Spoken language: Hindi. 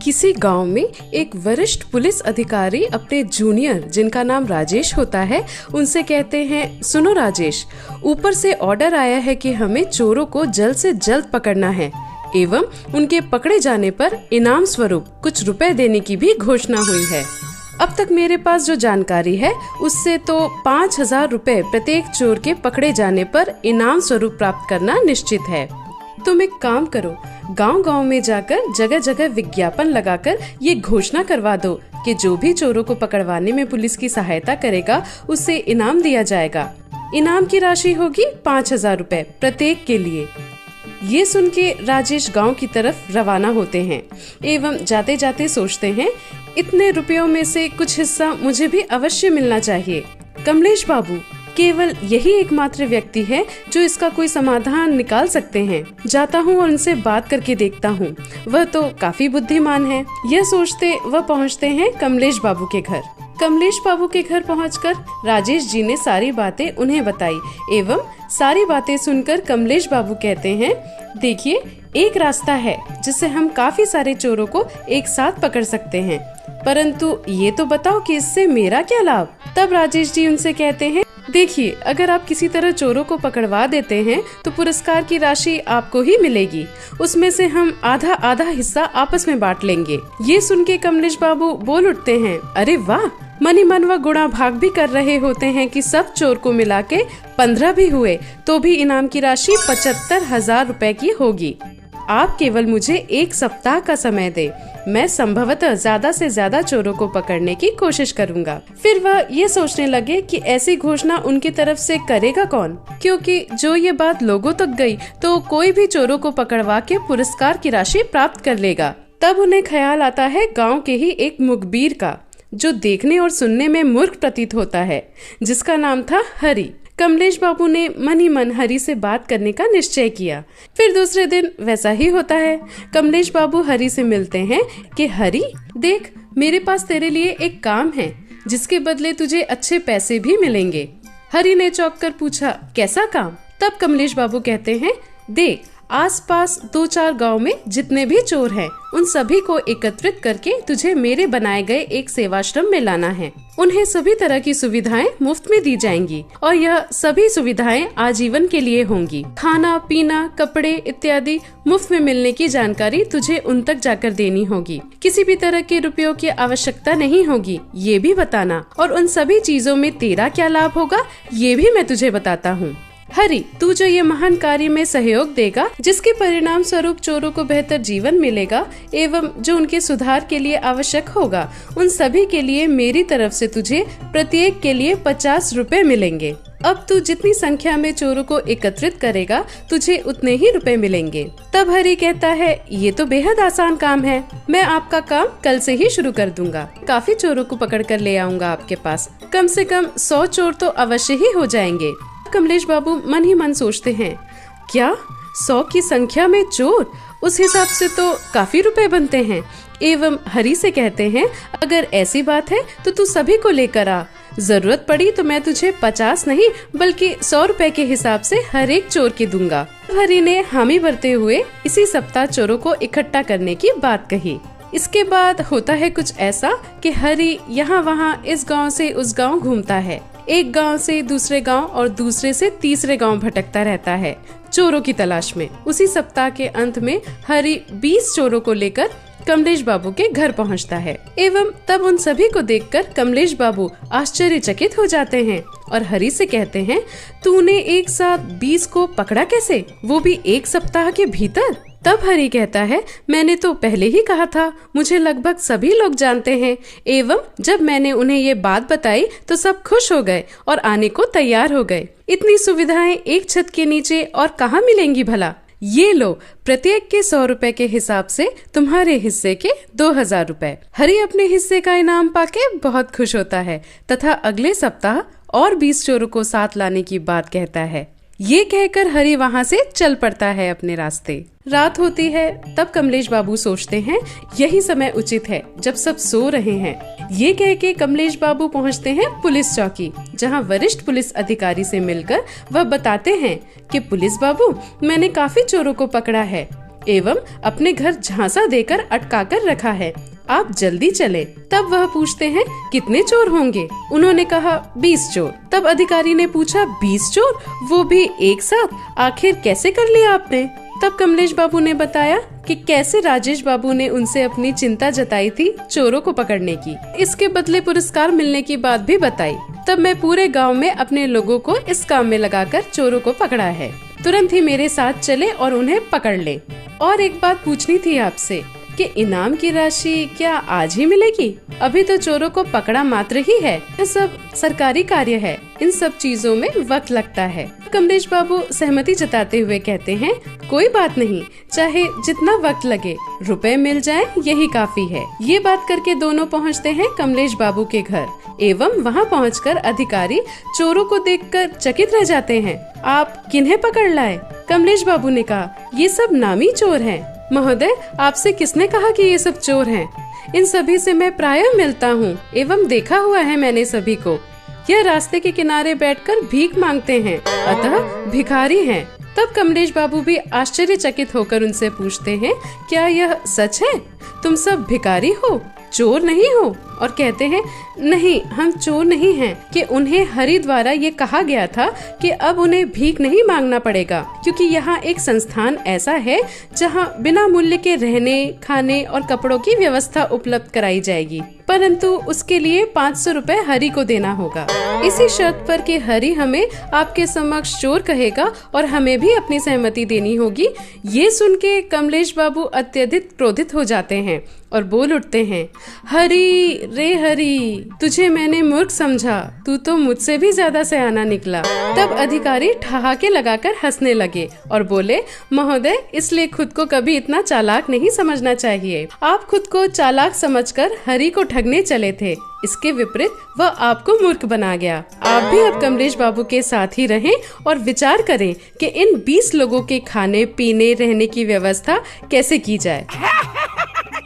किसी गांव में एक वरिष्ठ पुलिस अधिकारी अपने जूनियर, जिनका नाम राजेश होता है, उनसे कहते हैं, सुनो राजेश, ऊपर से ऑर्डर आया है कि हमें चोरों को जल्द से जल्द पकड़ना है एवं उनके पकड़े जाने पर इनाम स्वरूप कुछ रुपए देने की भी घोषणा हुई है। अब तक मेरे पास जो जानकारी है उससे तो 5,000 रुपए प्रत्येक चोर के पकड़े जाने पर इनाम स्वरूप प्राप्त करना निश्चित है। तुम एक काम करो, गांव-गांव में जाकर जगह जगह विज्ञापन लगाकर ये घोषणा करवा दो कि जो भी चोरों को पकड़वाने में पुलिस की सहायता करेगा उसे इनाम दिया जाएगा। इनाम की राशि होगी 5,000 रुपए प्रत्येक के लिए। ये सुन के राजेश गांव की तरफ रवाना होते हैं एवं जाते जाते सोचते हैं, इतने रुपयों में से कुछ हिस्सा मुझे भी अवश्य मिलना चाहिए। कमलेश बाबू केवल यही एकमात्र व्यक्ति है जो इसका कोई समाधान निकाल सकते हैं। जाता हूँ और उनसे बात करके देखता हूँ, वह तो काफी बुद्धिमान है। यह सोचते वह पहुँचते हैं कमलेश बाबू के घर। कमलेश बाबू के घर पहुंचकर राजेश जी ने सारी बातें उन्हें बताई एवं सारी बातें सुनकर कमलेश बाबू कहते हैं, देखिए, एक रास्ता है जिससे हम काफी सारे चोरों को एक साथ पकड़ सकते हैं, परंतु ये तो बताओ कि इससे मेरा क्या लाभ। तब राजेश जी उनसे कहते हैं, देखिए, अगर आप किसी तरह चोरों को पकड़वा देते हैं तो पुरस्कार की राशि आपको ही मिलेगी। उसमें से हम आधा आधा हिस्सा आपस में बांट लेंगे। ये सुन के कमलेश बाबू बोल उठते हैं, अरे वाह, मनी मन व गुणा भाग भी कर रहे होते हैं कि सब चोर को मिला के 15 भी हुए तो भी इनाम की राशि 75,000 रुपए की होगी। आप केवल मुझे एक सप्ताह का समय दे, मैं संभवतः ज्यादा से ज्यादा चोरों को पकड़ने की कोशिश करूंगा। फिर वह ये सोचने लगे कि ऐसी घोषणा उनकी तरफ से करेगा कौन, क्योंकि जो ये बात लोगों तक गई तो कोई भी चोरों को पकड़वा के पुरस्कार की राशि प्राप्त कर लेगा। तब उन्हें ख्याल आता है गाँव के ही एक मुखबिर का, जो देखने और सुनने में मूर्ख प्रतीत होता है, जिसका नाम था हरि। कमलेश बाबू ने मन ही मन हरि से बात करने का निश्चय किया। फिर दूसरे दिन वैसा ही होता है। कमलेश बाबू हरि से मिलते हैं कि हरि, देख, मेरे पास तेरे लिए एक काम है जिसके बदले तुझे अच्छे पैसे भी मिलेंगे। हरि ने चौंक कर पूछा, कैसा काम? तब कमलेश बाबू कहते हैं, देख, आसपास 2-4 गांव में जितने भी चोर हैं, उन सभी को एकत्रित करके तुझे मेरे बनाए गए एक सेवाश्रम में लाना है। उन्हें सभी तरह की सुविधाएं मुफ्त में दी जाएंगी और यह सभी सुविधाएं आजीवन के लिए होंगी। खाना, पीना, कपड़े इत्यादि मुफ्त में मिलने की जानकारी तुझे उन तक जाकर देनी होगी। किसी भी तरह के रुपयों की आवश्यकता नहीं होगी, ये भी बताना। और उन सभी चीजों में तेरा क्या लाभ होगा, ये भी मैं तुझे बताता हूँ। हरि, तू जो ये महान कार्य में सहयोग देगा, जिसके परिणाम स्वरूप चोरों को बेहतर जीवन मिलेगा एवं जो उनके सुधार के लिए आवश्यक होगा, उन सभी के लिए मेरी तरफ से तुझे प्रत्येक के लिए 50 रुपए मिलेंगे। अब तू जितनी संख्या में चोरों को एकत्रित करेगा, तुझे उतने ही रुपए मिलेंगे। तब हरि कहता है, ये तो बेहद आसान काम है, मैं आपका काम कल से ही शुरू कर दूंगा। काफी चोरों को पकड़ कर ले आऊंगा आपके पास, कम से कम 100 चोर तो अवश्य ही हो जाएंगे। कमलेश बाबू मन ही मन सोचते हैं, क्या 100 की संख्या में चोर? उस हिसाब से तो काफी रुपए बनते हैं। एवं हरि से कहते हैं, अगर ऐसी बात है तो तू सभी को लेकर आ, जरूरत पड़ी तो मैं तुझे 50 नहीं बल्कि 100 रुपए के हिसाब से हर एक चोर के दूंगा। हरि ने हामी भरते हुए इसी सप्ताह चोरों को इकट्ठा करने की बात कही। इसके बाद होता है कुछ ऐसा कि हरि यहाँ वहाँ इस गांव से उस गांव घूमता है, एक गांव से दूसरे गांव और दूसरे से तीसरे गांव भटकता रहता है चोरों की तलाश में। उसी सप्ताह के अंत में हरि 20 चोरों को लेकर कमलेश बाबू के घर पहुंचता है एवं तब उन सभी को देखकर कमलेश बाबू आश्चर्यचकित हो जाते हैं और हरि से कहते हैं, तूने एक साथ 20 को पकड़ा कैसे, वो भी एक सप्ताह के भीतर? तब हरि कहता है, मैंने तो पहले ही कहा था, मुझे लगभग सभी लोग जानते हैं एवं जब मैंने उन्हें ये बात बताई तो सब खुश हो गए और आने को तैयार हो गए। इतनी सुविधाएं एक छत के नीचे और कहाँ मिलेंगी भला? ये लो, प्रत्येक के 100 रुपए के हिसाब से तुम्हारे हिस्से के 2,000 रुपए। हरि अपने हिस्से का इनाम पाके बहुत खुश होता है तथा अगले सप्ताह और 20 चोरों को साथ लाने की बात कहता है। ये कहकर हरि वहाँ से चल पड़ता है अपने रास्ते। रात होती है, तब कमलेश बाबू सोचते हैं, यही समय उचित है जब सब सो रहे हैं। ये कह के कमलेश बाबू पहुँचते हैं पुलिस चौकी, जहाँ वरिष्ठ पुलिस अधिकारी से मिलकर वह बताते हैं कि पुलिस बाबू, मैंने काफी चोरों को पकड़ा है एवं अपने घर झांसा देकर अटका कर रखा है। आप जल्दी चले। तब वह पूछते हैं कितने चोर होंगे? उन्होंने कहा 20 चोर। तब अधिकारी ने पूछा 20 चोर, वो भी एक साथ? आखिर कैसे कर लिया आपने? तब कमलेश बाबू ने बताया कि कैसे राजेश बाबू ने उनसे अपनी चिंता जताई थी चोरों को पकड़ने की। इसके बदले पुरस्कार मिलने की बात भी बताई। तब मैं पूरे गांव में अपने लोगों को इस काम में लगाकर चोरों को पकड़ा है। तुरंत ही मेरे साथ चले और उन्हें पकड़ ले। और एक बात पूछनी थी आपसे कि इनाम की राशि क्या आज ही मिलेगी? अभी तो चोरों को पकड़ा मात्र ही है। यह सब सरकारी कार्य है, इन सब चीजों में वक्त लगता है। कमलेश बाबू सहमति जताते हुए कहते हैं कोई बात नहीं, चाहे जितना वक्त लगे, रुपए मिल जाए यही काफी है। ये बात करके दोनों पहुँचते हैं कमलेश बाबू के घर एवं वहाँ पहुँचकर अधिकारी चोरों को देखकर चकित रह जाते हैं। आप किन्हें पकड़ लाए? कमलेश बाबू ने कहा ये सब नामी चोर हैं। महोदय, आपसे किसने कहा कि ये सब चोर हैं? इन सभी से मैं प्रायः मिलता हूँ एवं देखा हुआ है मैंने सभी को। यह रास्ते के किनारे बैठकर भीख मांगते हैं, अतः भिखारी हैं। तब कमलेश बाबू भी आश्चर्यचकित होकर उनसे पूछते हैं क्या यह सच है? तुम सब भिखारी हो, चोर नहीं हो? और कहते हैं नहीं, हम चोर नहीं हैं। कि उन्हें हरि द्वारा ये कहा गया था कि अब उन्हें भीख नहीं मांगना पड़ेगा, क्योंकि यहाँ एक संस्थान ऐसा है जहाँ बिना मूल्य के रहने, खाने और कपड़ों की व्यवस्था उपलब्ध कराई जाएगी, परंतु उसके लिए 500 रुपए हरि को देना होगा। इसी शर्त पर कि हरि हमें आपके समक्ष चोर कहेगा और हमें भी अपनी सहमति देनी होगी। ये सुन के कमलेश बाबू अत्यधिक क्रोधित हो जाते हैं और बोल उठते हैं हरि रे हरि, तुझे मैंने मूर्ख समझा, तू तो मुझसे भी ज्यादा सयाना निकला। तब अधिकारी ठहाके लगाकर हंसने लगे और बोले महोदय, इसलिए खुद को कभी इतना चालाक नहीं समझना चाहिए। आप खुद को चालाक समझकर हरि को ठगने चले थे, इसके विपरीत वह आपको मूर्ख बना गया। आप भी अब कमलेश बाबू के साथ ही रहें और विचार करें कि इन 20 लोगों के खाने पीने रहने की व्यवस्था कैसे की जाए।